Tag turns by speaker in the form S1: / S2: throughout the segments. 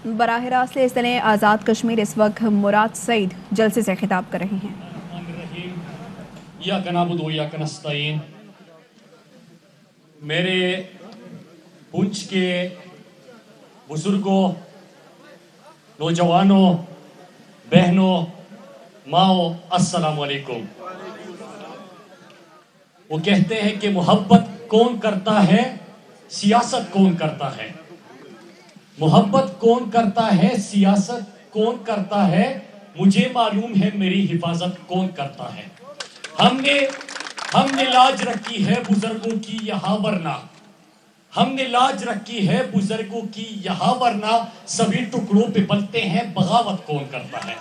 S1: براہ راست لسنیں آزاد کشمیر اس وقت مراد سعید جلسے سے خطاب کر رہے ہیں۔
S2: ایاک نعبد و ایاک نستعین۔ میرے پنچ کے بزرگوں، نوجوانوں، بہنوں، ماؤں، السلام علیکم۔ وہ کہتے ہیں کہ محبت کون کرتا ہے، سیاست کون کرتا ہے۔ محبت کون کرتا ہے، سیاست کون کرتا ہے، مجھے معلوم ہے میری حفاظت کون کرتا ہے۔ ہم نے لاج رکھی ہے بزرگوں کی یہاں ورنہ، ہم نے لاج رکھی ہے بزرگوں کی یہاں ورنہ، سبھی ٹکڑوں پہ بلتے ہیں بغاوت کون کرتا ہے۔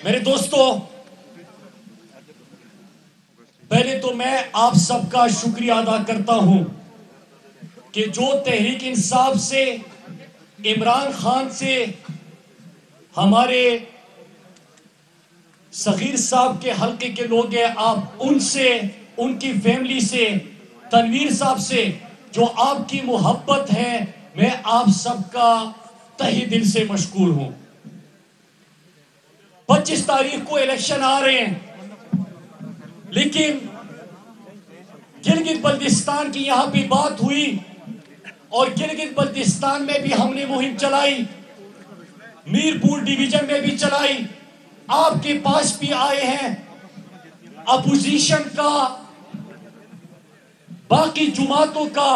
S2: میرے دوستو، پہلے تو میں آپ سب کا شکریہ ادا کرتا ہوں کہ جو تحریک انصاف سے، عمران خان سے، ہمارے صغیر صاحب کے حلقے کے لوگ ہیں، آپ ان سے، ان کی فیملی سے، تنویر صاحب سے جو آپ کی محبت ہے، میں آپ سب کا تہی دل سے مشکور ہوں۔ 25 تاریخ کو الیکشن آ رہے ہیں، لیکن گلگت بلتستان کی یہاں بھی بات ہوئی اور گلگت بلتستان میں بھی ہم نے مہم چلائی، میرپور ڈویژن میں بھی چلائی، آپ کے پاس بھی آئے ہیں۔ اپوزیشن کا، باقی جماعتوں کا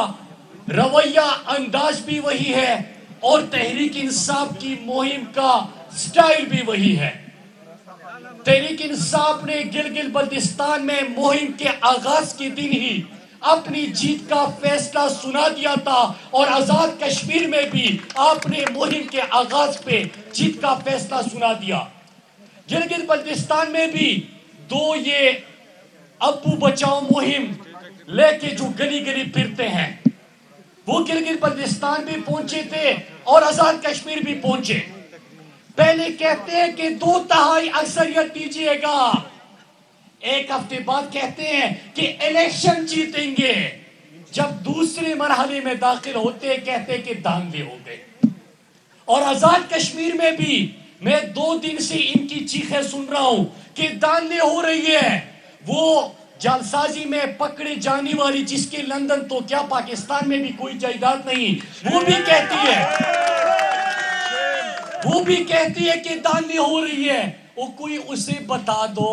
S2: رویہ انداز بھی وہی ہے اور تحریک انصاف کی مہم کا سٹائل بھی وہی ہے۔ تحریک انصاف نے گلگت بلتستان میں مہم کے آغاز کے دن ہی اپنی جیت کا فیصلہ سنا دیا تھا، اور آزاد کشمیر میں بھی آپ نے مہم کے آغاز پہ جیت کا فیصلہ سنا دیا۔ گلگت بلتستان میں بھی یہ ابو بچاؤ مہم لے کے جو گلی گلی پھرتے ہیں، وہ گلگت بلتستان بھی پہنچے تھے اور آزاد کشمیر بھی پہنچے۔ پہلے کہتے ہیں کہ 2/3 اکثریت دیجیے گا، ایک ہفتے بعد کہتے ہیں کہ الیکشن جیتیں گے، جب دوسرے مرحلے میں داخل ہوتے کہتے کہ دھاندلی ہو گئے۔ اور آزاد کشمیر میں بھی میں 2 دن سے ان کی چیخیں سن رہا ہوں کہ دھاندلی ہو رہی ہے۔ وہ جعلسازی میں پکڑے جانے والی، جس کے لندن تو کیا پاکستان میں بھی کوئی جائیداد نہیں، وہ بھی کہتی ہے کہ دھاندلی ہو رہی ہے۔ وہ کوئی اسے بتا دو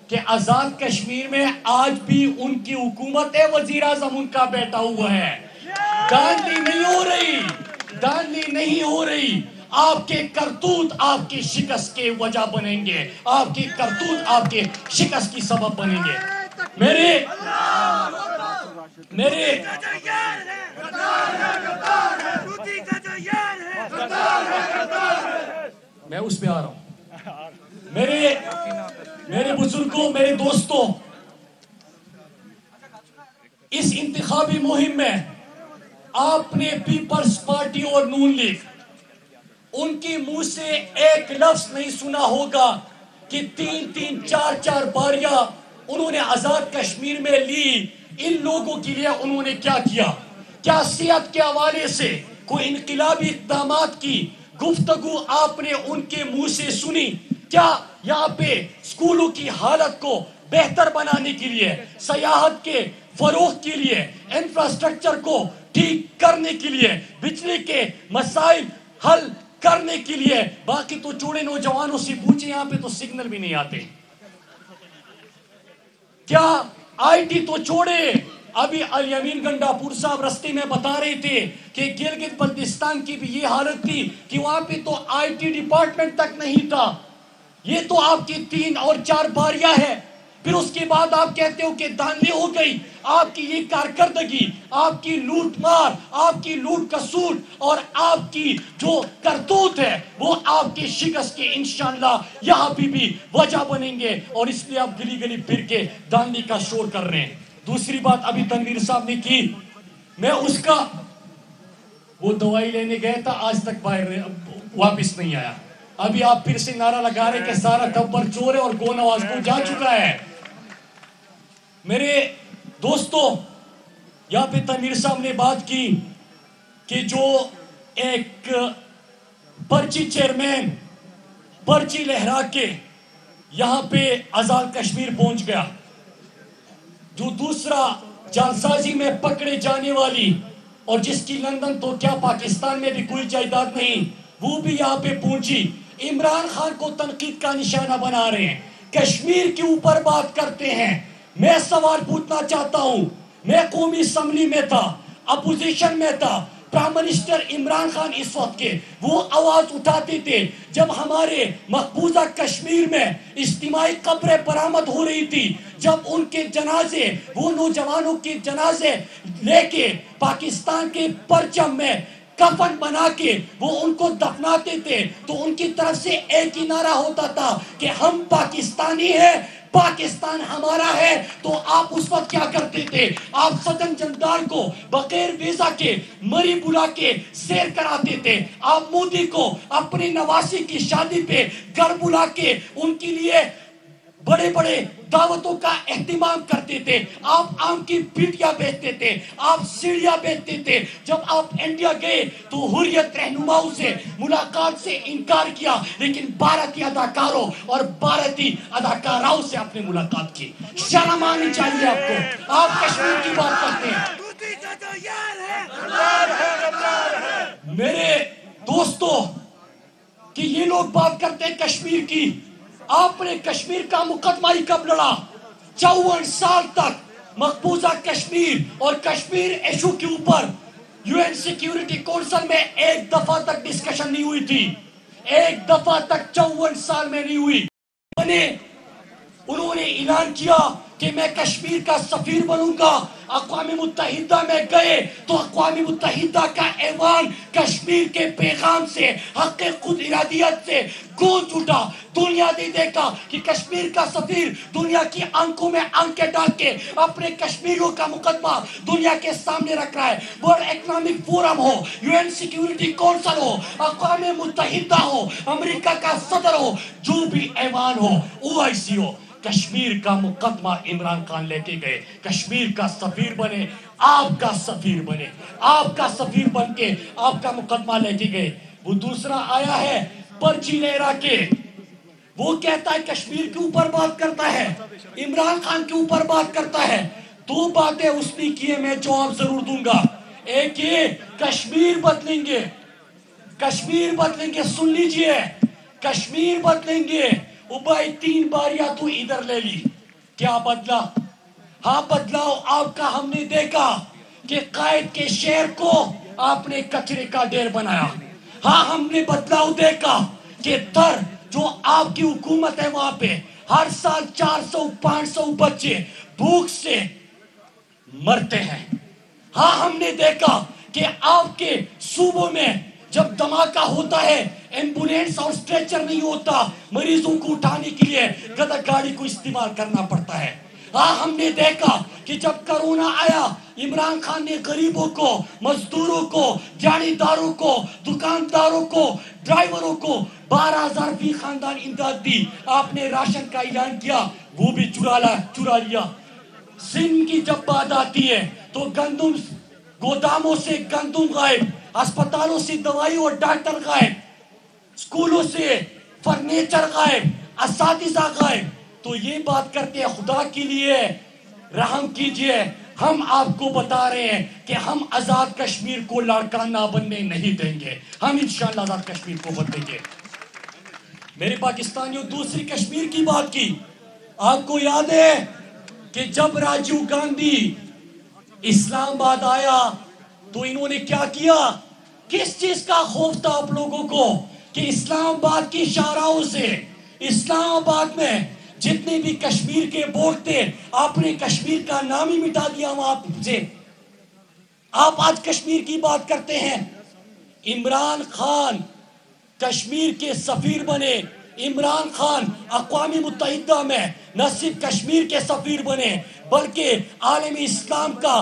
S2: کہ آزاد کشمیر میں آج بھی ان کی حکومت ہے، وزیر اعظم ان کا بیٹھا ہوا ہے۔ دھاندلی نہیں ہو رہی۔ آپ کے کرتوت آپ کی شکست کے وجہ بنیں گے، آپ کے کرتوت آپ کے شکست کی سبب بنیں گے۔ میں اس پہ آ رہا ہوں۔ میرے بزرگوں، میرے دوستوں، اس انتخابی مہم میں آپ نے پیپلز پارٹی اور نون لیگ، ان کی منہ سے ایک لفظ نہیں سنا ہوگا کہ 3 4 باریاں انہوں نے آزاد کشمیر میں لی۔ ان لوگوں کے لیے انہوں نے کیا کیا؟ کیا صحت کے حوالے سے کوئی انقلابی اقدامات کی گفتگو آپ نے ان کے منہ سے سنی؟ کیا یہاں پہ اسکولوں کی حالت کو بہتر بنانے کے لیے، سیاحت کے فروغ کے لیے، انفراسٹرکچر کو ٹھیک کرنے کے لیے، بجلی کے مسائل حل کرنے کے لیے، باقی تو چوڑے نوجوانوں سے پوچھیں، یہاں پہ تو سگنل بھی نہیں آتے، کیا آئی ٹی تو چھوڑے؟ ابھی الیمین گنڈاپور صاحب رستے میں بتا رہے تھے کہ گلگت بلتستان کی بھی یہ حالت تھی کہ وہاں پہ تو آئی ٹی ڈپارٹمنٹ تک نہیں تھا۔ یہ تو آپ کی 3 اور 4 باریاں ہیں، پھر اس کے بعد آپ کہتے ہو کہ دھاندلی ہو گئی۔ آپ کی یہ کارکردگی، آپ کی لوٹ مار، آپ کی لوٹ کسوٹ اور آپ کی جو کرتوت ہے، وہ آپ کی شکست کے انشاءاللہ یہاں بھی وجہ بنیں گے، اور اس لیے آپ گلی گلی پھر کے دھاندلی کا شور کر رہے ہیں۔ دوسری بات ابھی تنویر صاحب نے کی، میں اس کا، وہ دوائی لینے گئے تھا، آج تک باہر واپس نہیں آیا۔ ابھی آپ پھر سے نعرہ لگا رہے کہ سارا گبر چور ہے اور گو نواز کو جا چکا ہے. میرے دوستو، یہاں پہ تنویر صاحب نے بات کی کہ جو ایک پرچی چیئرمین پرچی لہرا کے یہاں پہ آزاد کشمیر پہنچ گیا، جو دوسرا جعلسازی میں پکڑے جانے والی اور جس کی لندن تو کیا پاکستان میں بھی کوئی جائیداد نہیں، وہ بھی یہاں پہ پہنچی، عمران خان کو تنقید کا نشانہ بنا رہے ہیں، کشمیر کے اوپر بات کرتے ہیں. میں سوال پوچھنا چاہتا ہوں، میں قومی اسمبلی میں تھا، اپوزیشن میں تھا، پرائم منسٹر عمران خان اس وقت کے وہ آواز اٹھاتے تھے جب ہمارے مقبوضہ کشمیر میں اجتماعی قبریں برآمد ہو رہی تھی، جب ان کے جنازے، وہ نوجوانوں کے جنازے لے کے پاکستان کے پرچم میں کفن بنا کے وہ ان کو دفناتے تھے، تو ان کی طرف سے ایک ہی نعرہ ہوتا تھا کہ ہم پاکستانی ہیں، پاکستان ہمارا ہے. تو آپ اس وقت کیا کرتے تھے؟ آپ سدن جندال کو بغیر ویزا کے مری بلا کے سیر کراتے تھے. آپ مودی کو اپنی نواسی کی شادی پہ گھر بلا کے ان کے لیے بڑے بڑے دعوتوں کا اہتمام کرتے تھے. آپ آم کی پیٹیاں بیچتے تھے، آپ سیڑھیاں بیچتے تھے. جب آپ انڈیا گئے تو حریت رہنماؤں سے ملاقات سے انکار کیا، لیکن بھارتی اداکاروں اور بھارتی اداکاراؤں سے آپ نے ملاقات کی. شرم آنی چاہیے آپ کو. آپ کشمیر کی بات کرتے ہیں. میرے دوستو، کہ یہ لوگ بات کرتے ہیں کشمیر کی، آپ نے کشمیر کا مقدمہ ہی کب لڑا؟ 54 سال تک مقبوضہ کشمیر اور کشمیر ایشو کے اوپر یو این سیکیورٹی کونسل میں ایک دفعہ تک ڈسکشن نہیں ہوئی تھی، ایک دفعہ تک 54 سال میں نہیں ہوئی. انہوں نے اعلان کیا کہ میں کشمیر کا سفیر بنوں گا. اقوام متحدہ میں گئے تو اقوام متحدہ کا ایوان کشمیر کے پیغام سے، حق خود ارادیت سے گونج اٹھا. دنیا نے دیکھا کہ کشمیر کا سفیر دنیا کی آنکھوں میں آنکھیں ڈال کے اپنے کشمیریوں کا مقدمہ دنیا کے سامنے رکھ رہا ہے. ورلڈ اکنامک فورم ہو، یو این سیکیورٹی کونسل ہو، اقوام متحدہ ہو، امریکہ کا صدر ہو، جو بھی ایوان ہو، OIC ہو، کشمیر کا مقدمہ عمران خان لے کے گئے. کشمیر کا سفیر بنے، آپ کا سفیر بنے، آپ کا سفیر بن کے آپ کا مقدمہ لے کے گئے. وہ دوسرا آیا ہے پرچی لہرا کے، وہ کہتا ہے کشمیر کے اوپر بات کرتا ہے، عمران خان کے اوپر بات کرتا ہے. دو باتیں اس نے کی، میں جواب ضرور دوں گا. ایک یہ کشمیر بدلیں گے، کشمیر بدلیں گے، سن لیجئے، کشمیر بدلیں گے. بھائی 3 بار یا تو ادھر لے لی، کیا بدلا؟ ہاں بدلاؤ آپ کا ہم نے دیکھا کہ قائد کے شہر کو آپ نے کچرے کا ڈھیر بنایا. ہاں ہم نے بدلاؤ دیکھا کہ جو آپ کی حکومت ہے وہاں پہ ہر سال 400-500 بچے بھوک سے مرتے ہیں. ہاں ہم نے دیکھا کہ آپ کے صوبوں میں جب دھماکہ ہوتا ہے ایمبولینس اور سٹریچر نہیں ہوتا، مریضوں کو اٹھانے کے لیے گدا گاڑی کو استعمال کرنا پڑتا ہے. ہاں ہم نے دیکھا کہ جب کرونا آیا عمران خان نے غریبوں کو، مزدوروں کو، دیہڑی داروں کو، دکانداروں کو، ڈرائیوروں کو 12,000 فی خاندان امداد دی. آپ نے راشن کا اعلان کیا، وہ بھی چرا لیا. سندھ کی جب بات آتی ہے تو گندم گوداموں سے گندم غائب، اسپتالوں سے دوائی اور ڈاکٹر غائب، اسکولوں سے فرنیچر غائب، اساتذہ غائب. تو یہ بات کرتے ہیں خدا کے لیے رحم کیجئے. ہم آپ کو بتا رہے ہیں کہ ہم آزاد کشمیر کو لاڑکانہ بننے نہیں دیں گے. ہم انشاءاللہ آزاد کشمیر کو بدلیں گے. میرے پاکستانیوں، دوسری کشمیر کی بات کی. آپ کو یاد ہے کہ جب راجیو گاندھی اسلام آباد آیا تو انہوں نے کیا کیا؟ کس چیز کا خوف تھا آپ لوگوں کو کہ اسلام آباد کی شاہراہوں سے، اسلام آباد میں جتنے بھی کشمیر کے بورڈ تھے آپ نے کشمیر کا نام ہی مٹا دیا وہاں سے. آپ آج کشمیر کی بات کرتے ہیں. عمران خان کشمیر کے سفیر بنے. عمران خان اقوام متحدہ میں نہ صرف کشمیر کے سفیر بنے بلکہ عالم اسلام کا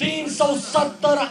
S2: 370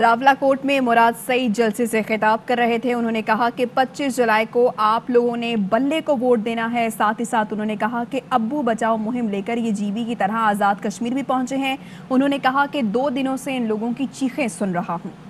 S1: راولا کوٹ میں مراد سعید جلسے سے خطاب کر رہے تھے. انہوں نے کہا کہ 25 جولائی کو آپ لوگوں نے بلے کو ووٹ دینا ہے. ساتھ ہی ساتھ انہوں نے کہا کہ ابو بچاؤ مہم لے کر یہ جی بی کی طرح آزاد کشمیر بھی پہنچے ہیں. انہوں نے کہا کہ 2 دنوں سے ان لوگوں کی چیخیں سن رہا ہوں.